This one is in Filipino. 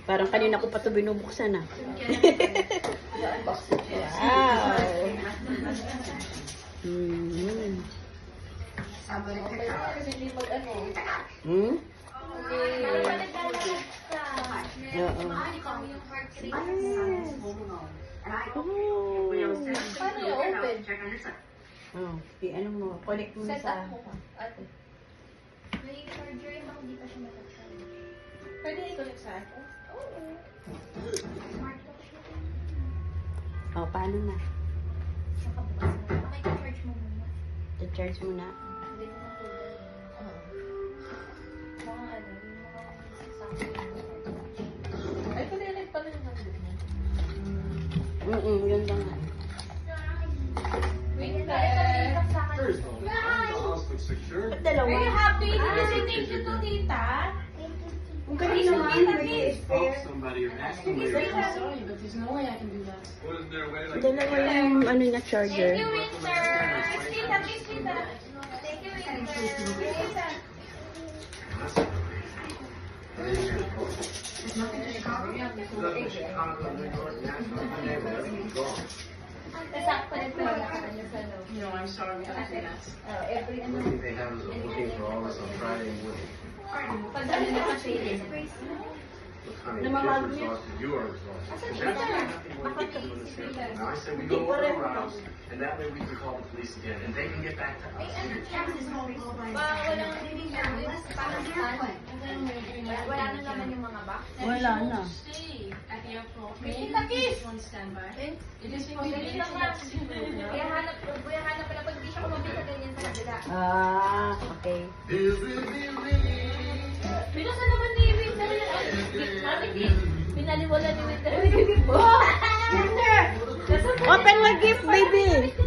Parang kanina ko pa ito binubuksan ah. Wow! Hmm? Oo. Paano i-open? Oh, ano mo, connect mo Set sa... up mo ka. Ate. May charger yung bang hindi pa siya matag-charge. Pwede i-connect sa akin? Oo. Smart lock siya. Oh, paano na? Nakabukas na. Pakika-charge mo muna. I-charge mo na. Hindi mo matulog. Oo. Mga ano, yung mga sasakyan. Ay, connect pala yung nandun mo. Yun lang nga. Wait, Sa akin. There's no the house looks secure. Ba't dalawa? Are you happy? Thank you to tita. Ang galing naman. Call somebody or ask somebody. Sorry, but there's no way I can do that. Wasn't there a way like Dalawa yung ano niya, charger. Thank you, Winter. Tita, please, tita. Thank you, Winter. Tita. Nasakto na ito wala ka kanya sa loob. No, I'm sorry, we have to ask. Every ano, They have is looking for all this on Friday morning. pag ano na kasi What kind of kids exhausted you are exhausted. That's nothing more than people in the street. Now I say we go over our house, and that way we can call the police again, and they can get back to us. Walang wala na naman yung mga box. Wala na. Stay at the airport. Tita, kiss! One standby. It is possibility that Kaya hanap pala pag di siya kumabit sa ganyan sa kabila. Ah, okay. Binasan naman ni Winter yung natin pinaliwala ni Winter. Open my gift, baby!